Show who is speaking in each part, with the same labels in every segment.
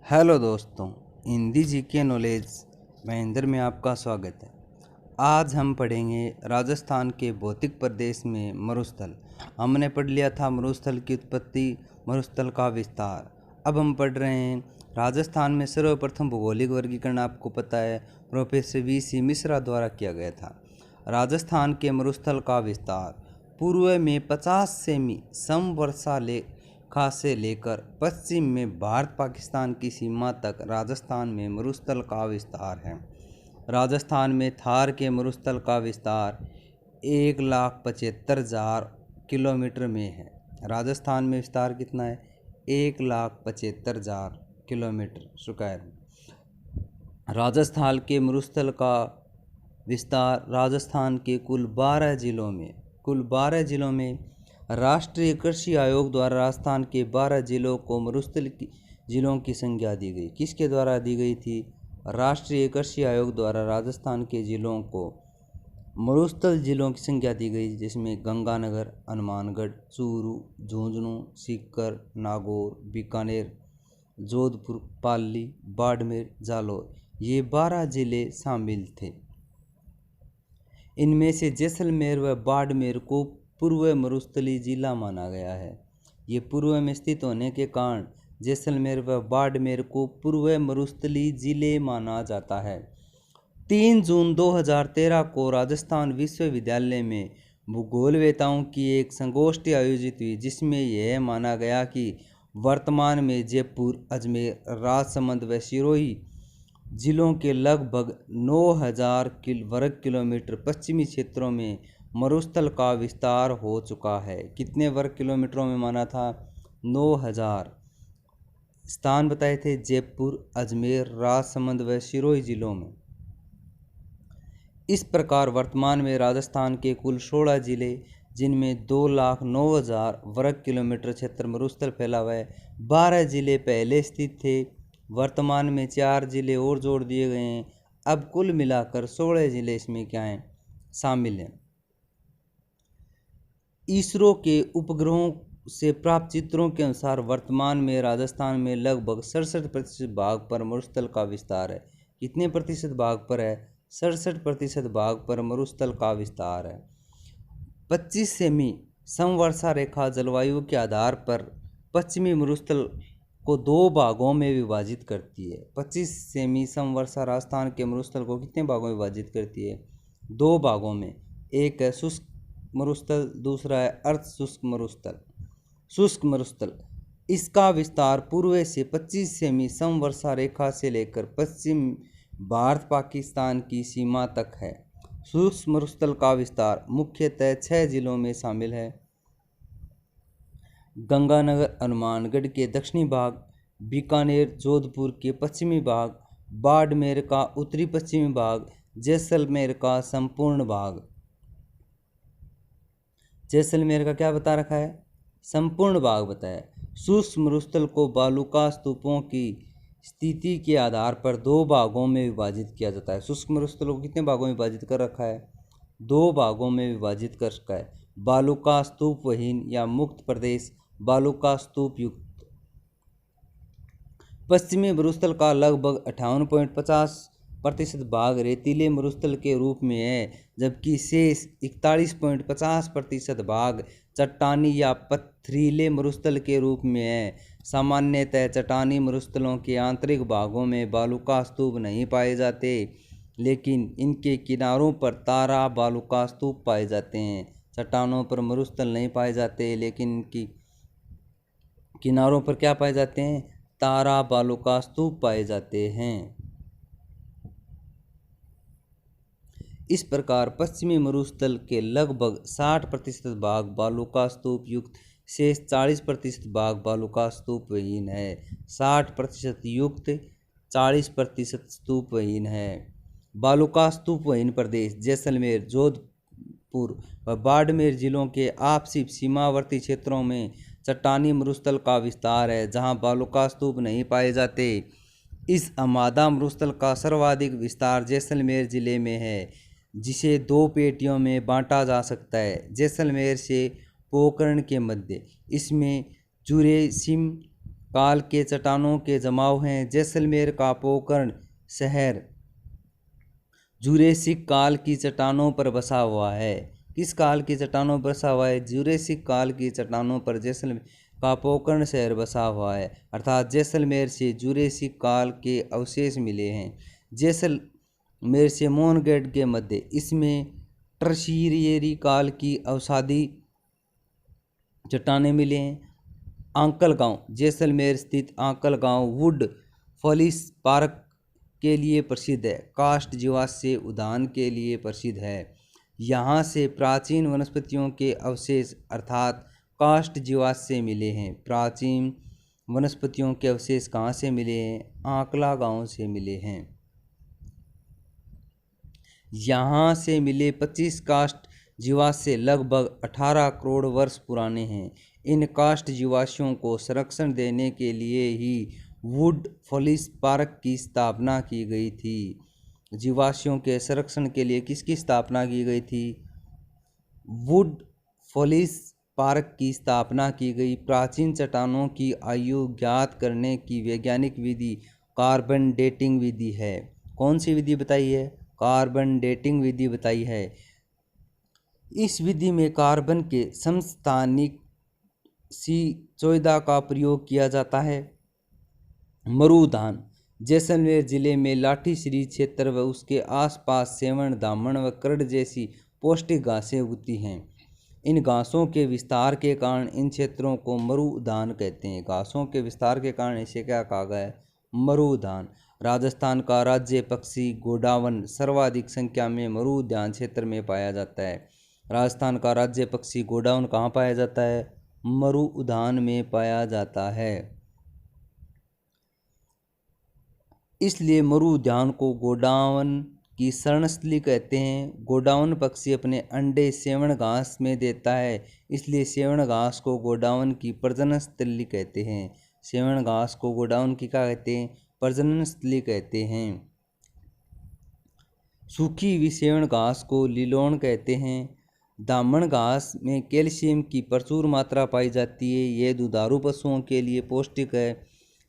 Speaker 1: Hello दोस्तों, Hindi GK knowledge Mahendra में आपका स्वागत है। आज हम पढ़ेंगे राजस्थान के भौतिक प्रदेश में मरुस्थल। हमने पढ़ लिया था मरुस्थल की उत्पत्ति, मरुस्थल का विस्तार। अब हम पढ़ रहे हैं राजस्थान में सर्वप्रथम भौगोलिक वर्गीकरण। आपको पता है प्रोफेसर वी.सी. मिश्रा द्वारा किया गया था। राजस्थान के मरुस्थल का विस्तार पूर्व में 50 सेमी समवर्षा रेखा से लेकर पश्चिम में भारत पाकिस्तान की सीमा तक राजस्थान में मरुस्थल का विस्तार है। राजस्थान में थार के मरुस्थल का विस्तार 1,75,000 किलोमीटर में है। राजस्थान में विस्तार कितना है? 1,75,000 किलोमीटर स्क्वायर में। राजस्थान के मरुस्थल का विस्तार राजस्थान के कुल 12 जिलों में राष्ट्रीय कृषि आयोग द्वारा राजस्थान के 12 जिलों को मरुस्थल जिलों की संज्ञा दी गई। किसके द्वारा दी गई थी? राष्ट्रीय कृषि आयोग द्वारा राजस्थान के जिलों को मरुस्थल जिलों की संज्ञा दी गई, जिसमें गंगानगर, हनुमानगढ़, चूरू, झुंझुनू, सीकर, नागौर, बीकानेर, जोधपुर, पाली, बाड़मेर, जालौर, ये 12 जिले शामिल थे। इनमें से जैसलमेर व बाड़मेर को पूर्व मरुस्थलीय जिला माना गया है। ये पूर्व में स्थित होने के कारण जैसलमेर व बाड़मेर को पूर्व मरुस्थलीय जिले माना जाता है। 3 जून 2013 को राजस्थान विश्वविद्यालय में भूगोलवेताओं की एक संगोष्ठी आयोजित हुई, जिसमें यह माना गया कि वर्तमान में जयपुर, अजमेर, राजसमंद व सिरोही जिलों के लगभग 9,000 वर्ग किलोमीटर पश्चिमी क्षेत्रों में मरुस्थल का विस्तार हो चुका है। कितने वर्ग किलोमीटरों में माना था? 9,000। स्थान बताए थे जयपुर, अजमेर, राजसमंद व सिरोही जिलों में। इस प्रकार वर्तमान में राजस्थान के कुल 16 जिले, जिनमें 2,09,000 वर्ग किलोमीटर क्षेत्र मरुस्थल फैला हुआ है, 12 जिले पहले स्थित थे। वर्तमान में 4 जिले और जोड़ दिए गए हैं। अब कुल मिलाकर 16 जिले इसमें क्या हैं? शामिल हैं। इसरो के उपग्रहों से प्राप्त चित्रों के अनुसार वर्तमान में राजस्थान में लगभग 67% भाग पर मरुस्थल का विस्तार है। कितने प्रतिशत भाग पर है? 67% भाग पर मरुस्थल का विस्तार है। 25 सेमी समवर्षा रेखा जलवायु के आधार पर पश्चिमी मरुस्थल को 2 भागों में विभाजित करती है। 25 सेमी समवर्षा राजस्थान के मरुस्थल को कितने भागों में विभाजित करती है? 2 भागों में। एक है शुष्क मरुस्थल, दूसरा है अर्ध शुष्क मरुस्थल। शुष्क मरुस्थल, इसका विस्तार पूर्व से 25 सेमी समवर्षा रेखा से लेकर पश्चिम भारत पाकिस्तान की सीमा तक है। शुष्क मरुस्थल का विस्तार मुख्यतः 6 जिलों में शामिल है। गंगानगर, हनुमानगढ़ के दक्षिणी भाग, बीकानेर, जोधपुर के पश्चिमी भाग, बाड़मेर का उत्तरी पश्चिमी भाग, जैसलमेर का संपूर्ण भाग। जैसलमेर का क्या बता रखा है? संपूर्ण भाग बताया। शुष्क मरुस्थल को बालुका स्तूपों की स्थिति के आधार पर 2 भागों में विभाजित किया जाता है। शुष्क मरुस्थल को कितने भागों में विभाजित कर रखा है? 2 भागों में विभाजित कर रखा है। बालुका स्तूप विहीन या मुक्त प्रदेश, बालुका स्तूप युक्त। पश्चिमी मरुस्थल का लगभग 58.50% भाग रेतीले मरुस्थल के रूप में है, जबकि शेष 41.50% भाग चट्टानी या पथरीले मरुस्थल के रूप में है। सामान्यतः चट्टानी मरुस्थलों के आंतरिक भागों में बालुका स्तूप नहीं पाए जाते, लेकिन इनके किनारों पर तारा बालुका स्तूप पाए जाते हैं। चट्टानों पर मरुस्थल नहीं पाए जाते, लेकिन इनकी किनारों पर क्या पाए जाते हैं? तारा बालुका स्तूप पाए जाते हैं। इस प्रकार पश्चिमी मरुस्थल के लगभग 60% भाग बालुका स्तूप युक्त, शेष 40% भाग बालुका स्तूप विहीन है। 60% युक्त, 40% स्तूप विहीन है। बालुका स्तूप विहीन प्रदेश जैसलमेर, जोधपुर व बाड़मेर जिलों के आपसी सीमावर्ती क्षेत्रों में चट्टानी मरुस्थल का विस्तार है, जहां बालुका स्तूप नहीं पाए जाते। इस अमादा मरुस्थल का सर्वाधिक विस्तार जैसलमेर जिले में है, जिसे 2 पेटियों में बांटा जा सकता है। जैसलमेर से पोकरण के मध्य इसमें जुरेसिम काल के चट्टानों के जमाव हैं। जैसलमेर का पोकरण शहर जुरेसिक काल की चट्टानों पर बसा हुआ है। किस काल की चट्टानों पर बसा हुआ है? जुरेसिक काल की चट्टानों पर जैसलमेर का पोकरण शहर बसा हुआ है, अर्थात जैसलमेर से जुरेसिक काल के अवशेष मिले हैं। जैसलमेर से मोहनगढ़ के मध्य इसमें टर्शियरी काल की अवसादी चट्टानें मिले हैं। आंकल गांव, जैसलमेर स्थित आंकल गांव वुड फॉलिस पार्क के लिए प्रसिद्ध है, काष्ठ जीवाश्म उद्यान के लिए प्रसिद्ध है। यहाँ से प्राचीन वनस्पतियों के अवशेष अर्थात काष्ठ जीवाश्म मिले हैं। प्राचीन वनस्पतियों के अवशेष कहाँ से मिले हैं? आंकला गांव से मिले हैं। यहाँ से मिले 25 काष्ठ जीवाश्म लगभग 18 करोड़ वर्ष पुराने हैं। इन काष्ठ जीवाश्मों को संरक्षण देने के लिए ही वुड फॉलिस पार्क की स्थापना की गई थी। जीवाश्मों के संरक्षण के लिए किसकी स्थापना की गई थी? वुड फॉलिस पार्क की स्थापना की गई। प्राचीन चट्टानों की आयु ज्ञात करने की वैज्ञानिक विधि कार्बन डेटिंग विधि है। कौन सी विधि बताई है? कार्बन डेटिंग विधि बताई है। इस विधि में कार्बन के समस्थानिक C14 का प्रयोग किया जाता है। मरुधान, जैसलमेर जिले में लाठीश्री क्षेत्र व उसके आसपास सेवण, दामन व करड़ जैसी पौष्टिक घासें उगती हैं। इन घासों के विस्तार के कारण इन क्षेत्रों को मरुधान कहते हैं। घासों के विस्तार के कारण इसे क्या कहा गया है? मरुधान। राजस्थान का राज्य पक्षी गोडावन सर्वाधिक संख्या में मरुउद्यान क्षेत्र में पाया जाता है। राजस्थान का राज्य पक्षी गोडावन कहाँ पाया जाता है? मरुउद्यान में पाया जाता है। इसलिए मरुउद्यान को गोडावन की शरणस्थली कहते हैं। गोडावन पक्षी अपने अंडे सेवण घास में देता है, इसलिए सेवण घास को गोडावन की प्रजनन स्थली कहते हैं। सेवण घास को गोडावन की क्या कहते हैं? प्रजनन स्थली कहते हैं। सूखी हुई सेवण घास को लिलोन कहते हैं। दामन घास में कैल्शियम की प्रचुर मात्रा पाई जाती है। यह दुधारू पशुओं के लिए पौष्टिक है।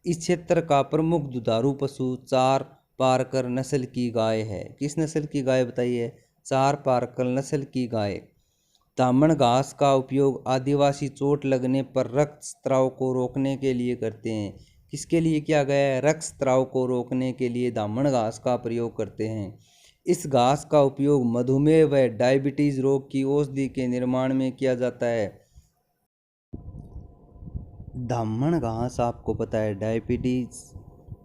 Speaker 1: इस क्षेत्र का प्रमुख दुधारू पशु चार पारकर नस्ल की गाय है। किस नस्ल की गाय बताइए? चार पारकर नस्ल की गाय। दामन घास का उपयोग आदिवासी चोट लगने पर रक्तस्राव को रोकने के लिए करते हैं। किसके लिए किया गया है? रक्तस्राव को रोकने के लिए दामन घास का प्रयोग करते हैं। इस घास का उपयोग मधुमेह व डायबिटीज रोग की औषधि के निर्माण में किया जाता है। दामन घास आपको पता है डायबिटीज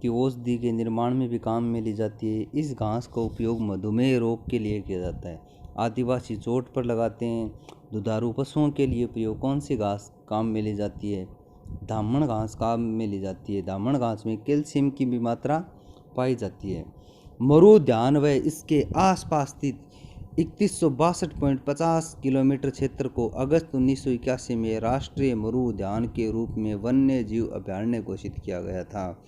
Speaker 1: की औषधि के निर्माण में भी काम में ली जाती है। इस घास का उपयोग मधुमेह रोग के लिए किया जाता है। आदिवासी चोट पर लगाते हैं। दुधारू पशुओं के लिए उपयोग कौन सी घास काम में ली जाती है? दामन घास काम में ली जाती है। दामन घास में कैल्शियम की भी मात्रा पाई जाती है। मरुउद्यान व इसके आसपास स्थित 3162.50 किलोमीटर क्षेत्र को अगस्त 1981 में राष्ट्रीय मरुउद्यान के रूप में वन्य जीव अभयारण्य घोषित किया गया था।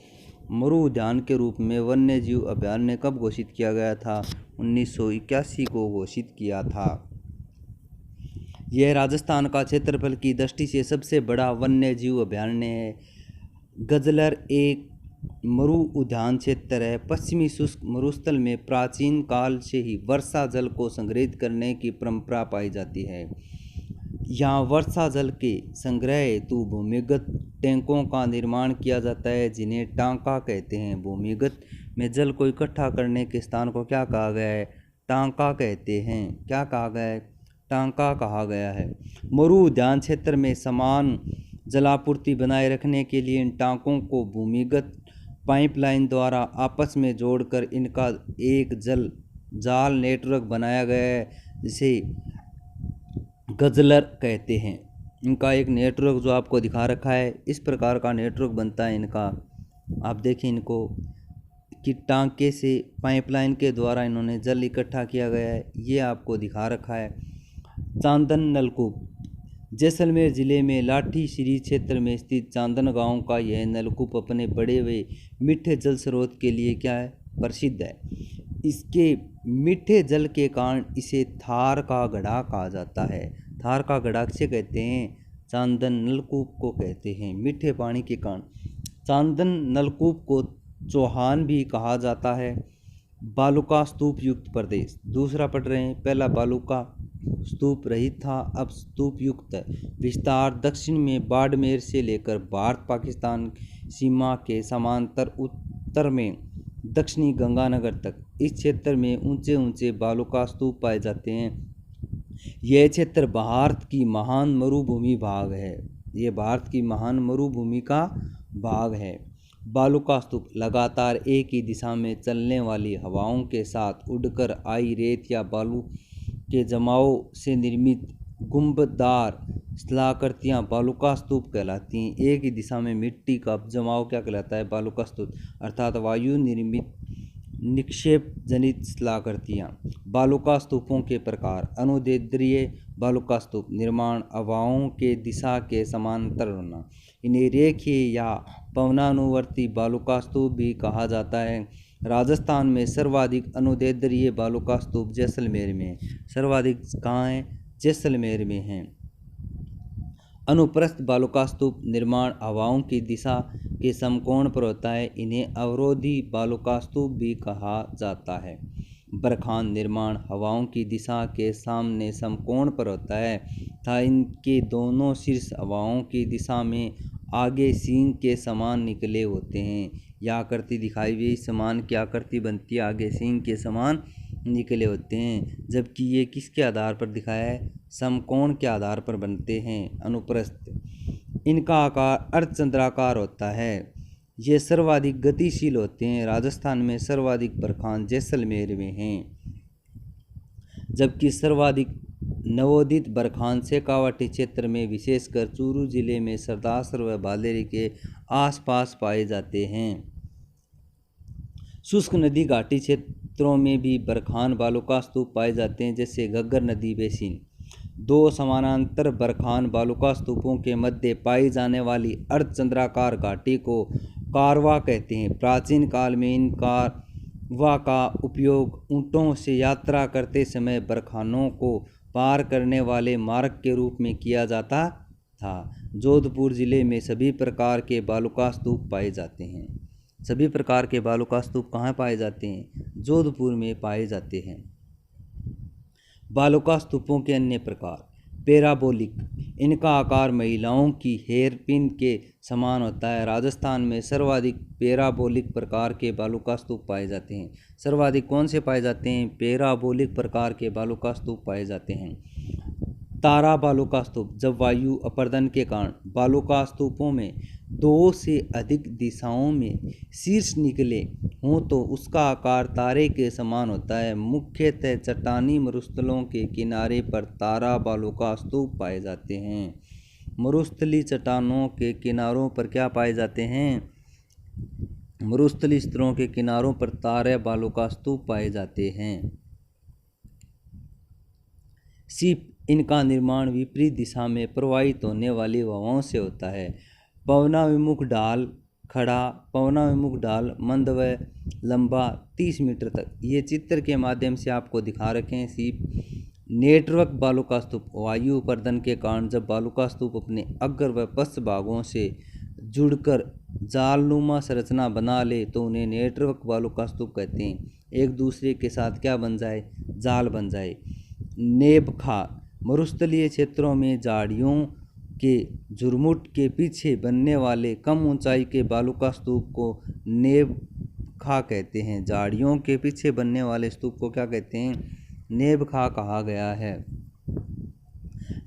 Speaker 1: मरुउद्यान के रूप में वन्य जीव अभयारण्य कब घोषित किया गया था? 1981 को घोषित किया था। यह राजस्थान का क्षेत्रफल की दृष्टि से सबसे बड़ा वन्य जीव अभयारण्य है। गजलर एक मरुउद्यान क्षेत्र है। पश्चिमी शुष्क मरुस्थल में प्राचीन काल से ही वर्षा जल को संग्रहित करने की परंपरा पाई जाती है। यहाँ वर्षा जल के संग्रह हेतु भूमिगत टैंकों का निर्माण किया जाता है, जिन्हें टांका कहते हैं। भूमिगत में जल को इकट्ठा करने के स्थान को क्या कहा गया है? टांका कहते हैं। क्या कहा गया है? टांका कहा गया है। मरुउद्यान क्षेत्र में समान जलापूर्ति बनाए रखने के लिए इन टांकों को भूमिगत पाइपलाइन द्वारा आपस में जोड़कर इनका एक जल जाल नेटवर्क बनाया गया है, जिसे गजलर कहते हैं। इनका एक नेटवर्क जो आपको दिखा रखा है, इस प्रकार का नेटवर्क बनता है इनका। आप देखिए इनको कि टांके से पाइपलाइन के द्वारा इन्होंने जल इकट्ठा किया गया है, ये आपको दिखा रखा है। चांदन नलकूप, जैसलमेर जिले में लाठीश्री क्षेत्र में स्थित चांदन गांव का यह नलकूप अपने बड़े हुए मीठे जल स्रोत के लिए क्या है? प्रसिद्ध है। इसके मीठे जल के कारण इसे थार का गड्ढा कहा जाता है। थार का गड्ढा किसे कहते हैं? चांदन नलकूप को कहते हैं, मीठे पानी के कारण। चांदन नलकूप को चौहान भी कहा जाता है। बालुका स्तूप युक्त प्रदेश। दूसरा पढ़ रहे हैं। पहला बालुका स्तूप रहित था, अब स्तूप युक्त विस्तार दक्षिण में बाड़मेर से लेकर भारत पाकिस्तान सीमा के समांतर उत्तर में दक्षिणी गंगानगर तक इस क्षेत्र में ऊंचे ऊंचे बालुका स्तूप पाए जाते हैं। यह क्षेत्र भारत की महान मरुभूमि भाग है। ये भारत की महान मरुभूमि का भाग है। बालुका स्तूप लगातार एक ही दिशा में चलने वाली हवाओं के साथ उड़कर आई रेत या बालू के जमाव से निर्मित गुंबददार स्थलाकृतियाँ बालुका स्तूप कहलाती हैं। एक ही दिशा में मिट्टी का जमाव क्या कहलाता है? बालुका स्तूप, अर्थात वायु निर्मित निक्षेप जनित स्थलाकृतियाँ। बालुका स्तूपों के प्रकार। अनुदैर्ध्य बालुका स्तूप निर्माण हवाओं के दिशा के समांतर होना। इन्हें रेखीय या पवनानुवर्ती बालुका स्तूप भी कहा जाता है। राजस्थान में सर्वाधिक अनुदैर्ध्य बालुका स्तूप जैसलमेर में है। सर्वाधिक कहाँ है? जैसलमेर में है। अनुप्रस्थ बालुका स्तूप निर्माण हवाओं की दिशा के समकोण पर होता है। इन्हें अवरोधी बालुका स्तूप भी कहा जाता है। बरखान निर्माण हवाओं की दिशा के सामने समकोण पर होता है तथा इनके दोनों शीर्ष हवाओं की दिशा में आगे सींग के समान निकले होते हैं। यह आकृति दिखाई हुई समान की आकृति बनती है, आगे सींग के समान निकले होते हैं, जबकि ये किसके आधार पर दिखाया है? समकोण के आधार पर बनते हैं। अनुप्रस्थ इनका आकार अर्धचंद्राकार होता है। ये सर्वाधिक गतिशील होते हैं। राजस्थान में सर्वाधिक बरखान जैसलमेर में हैं, जबकि सर्वाधिक नवोदित बरखान शेखावाटी क्षेत्र में विशेषकर चूरू जिले में सरदासर व भालेरी के आसपास पाए जाते हैं। शुष्क नदी घाटी क्षेत्रों में भी बरखान बालुका स्तूप पाए जाते हैं, जैसे घग्गर नदी बेसिन। दो समानांतर बरखान बालुका स्तूपों के मध्य पाई जाने वाली अर्धचंद्राकार घाटी को कारवा कहते हैं। प्राचीन काल में इन कारवा का उपयोग ऊँटों से यात्रा करते समय बरखानों को पार करने वाले मार्ग के रूप में किया जाता था। जोधपुर जिले में सभी प्रकार के बालुका स्तूप पाए जाते हैं। सभी प्रकार के बालुका स्तूप कहाँ पाए जाते हैं? जोधपुर में पाए जाते हैं। बालुका स्तूपों के अन्य प्रकार। पैराबोलिक इनका आकार महिलाओं की हेयरपिन के समान होता है। राजस्थान में सर्वाधिक पैराबोलिक प्रकार के बालुका स्तूप पाए जाते हैं। सर्वाधिक कौन से पाए जाते हैं? पैराबोलिक प्रकार के बालुका स्तूप पाए जाते हैं। तारा बालुका स्तूप। जब वायु अपर्दन के कारण बालुका स्तूपों में दो से अधिक दिशाओं में शीर्ष निकले हों तो उसका आकार तारे के समान होता है। मुख्यतः चट्टानी मरुस्थलों के किनारे पर तारा बालुका स्तूप पाए जाते हैं। मरुस्थली चट्टानों के किनारों पर क्या पाए जाते हैं? मरुस्थली स्तरों के किनारों पर तारा बालुका स्तूप पाए जाते हैं। सीप इनका निर्माण विपरीत दिशा में प्रवाहित होने वाली हवाओं से होता है। पवनाभिमुख ढाल खड़ा, पवनाभिमुख ढाल मंद व लंबा 30 मीटर तक। ये चित्र के माध्यम से आपको दिखा रखे हैं। सीप नेटवर्क बालुका स्तूप। वायु अपर्दन के कारण जब बालुका स्तूप अपने अग्र व पश्च भागों से जुड़कर जालनुमा संरचना बना ले तो उन्हें नेटवर्क बालुका स्तूप कहते हैं। एक दूसरे के साथ क्या बन जाए? जाल बन जाए। नेबखा मरुस्थलीय क्षेत्रों में झाड़ियों के झुरमुट के पीछे बनने वाले कम ऊंचाई के बालुका स्तूप को नेबखा कहते हैं। झाड़ियों के पीछे बनने वाले स्तूप को क्या कहते हैं? नेबखा कहा गया है।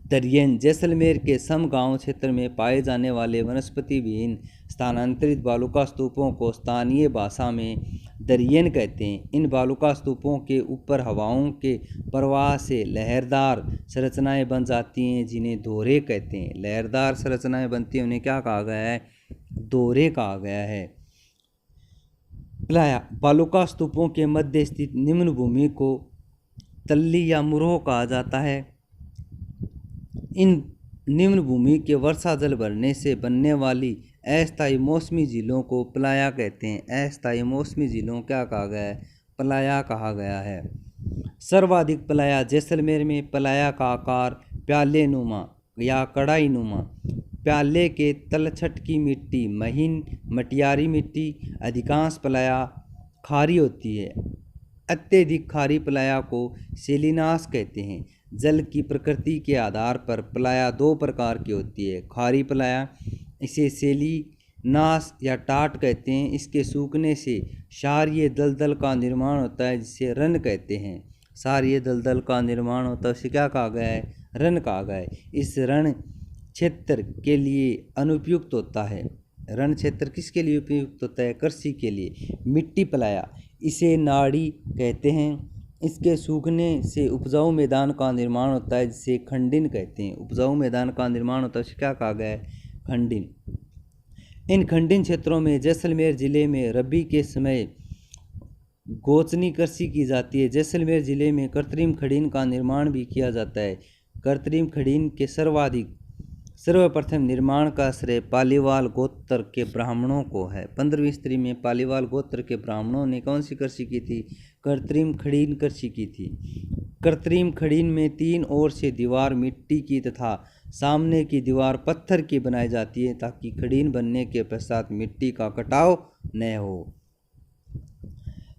Speaker 1: दरियन जैसलमेर के समगांव क्षेत्र में पाए जाने वाले वनस्पति विहीन स्थानांतरित बालुका स्तूपों को स्थानीय भाषा में दरियन कहते हैं। इन बालुका स्तूपों के ऊपर हवाओं के प्रवाह से लहरदार संरचनाएं बन जाती हैं, जिन्हें दोहरे कहते हैं। लहरदार संरचनाएं बनती हैं, उन्हें क्या कहा गया है? दोहरे कहा गया है। प्लाया बालुका स्तूपों के मध्य स्थित निम्न भूमि को तल्ली या मुरोह कहा जाता है। इन निम्न भूमि के वर्षा जल भरने से बनने वाली अस्थायी मौसमी झीलों को प्लाया कहते हैं। अस्थायी मौसमी झीलों क्या कहा गया है? प्लाया कहा गया है। सर्वाधिक प्लाया जैसलमेर में। प्लाया का आकार प्याले नुमा या कड़ाई नुमा प्याले के तलछट की मिट्टी महीन मटियारी मिट्टी अधिकांश प्लाया खारी होती है। अत्यधिक खारी प्लाया को सेलिनास कहते हैं। जल की प्रकृति के आधार पर प्लाया दो प्रकार की होती है। खारी प्लाया, इसे सेलिनास या टाट कहते हैं। इसके सूखने से क्षारीय दलदल का निर्माण होता है, जिसे रन कहते हैं। क्षारीय दलदल का निर्माण होता है, उसे क्या कहा गया है? रन कहा गया है। इस रण क्षेत्र के लिए अनुपयुक्त होता है। रण क्षेत्र किसके लिए उपयुक्त होता है? कृषि के लिए। मिट्टी प्लाया, इसे नाड़ी कहते हैं। इसके सूखने से उपजाऊ मैदान का निर्माण होता है, जिसे खंडिन कहते हैं। उपजाऊ मैदान का निर्माण होता है, उसे क्या कहा गया है? खंडिन। इन खंडिन क्षेत्रों में जैसलमेर जिले में रबी के समय गोचनी कृषि की जाती है। जैसलमेर जिले में कृत्रिम खड़ीन का निर्माण भी किया जाता है। कृत्रिम खड़ीन के सर्वप्रथम निर्माण का श्रेय पालीवाल गोत्र के ब्राह्मणों को है। 15वीं सदी में पालीवाल गोत्र के ब्राह्मणों ने कौन सी कृषि की थी? कृत्रिम खड़ीन कृषि की थी। कृत्रिम खड़ीन में 3 ओर से दीवार मिट्टी की तथा सामने की दीवार पत्थर की बनाई जाती है, ताकि खड़ीन बनने के पश्चात मिट्टी का कटाव न हो।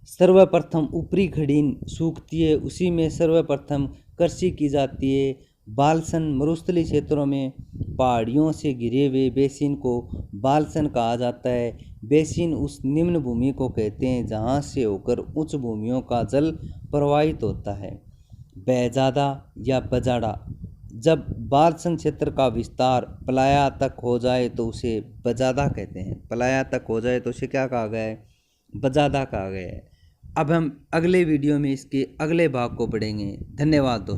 Speaker 1: सर्वप्रथम ऊपरी खड़ीन सूखती है, उसी में सर्वप्रथम कृषि की जाती है। बालसन मरुस्थलीय क्षेत्रों में पहाड़ियों से घिरे हुए बेसिन को बालसन कहा जाता है। बेसिन उस निम्न भूमि को कहते हैं जहाँ से होकर उच्च भूमियों का जल प्रवाहित होता है। बहजादा या बजाड़ा, जब बालसन क्षेत्र का विस्तार प्लाया तक हो जाए तो उसे बजादा कहते हैं। प्लाया तक हो जाए तो उसे क्या कहा गया है? बजादा कहा गया है। अब हम अगले वीडियो में इसके अगले भाग को पढ़ेंगे। धन्यवाद दोस्तों।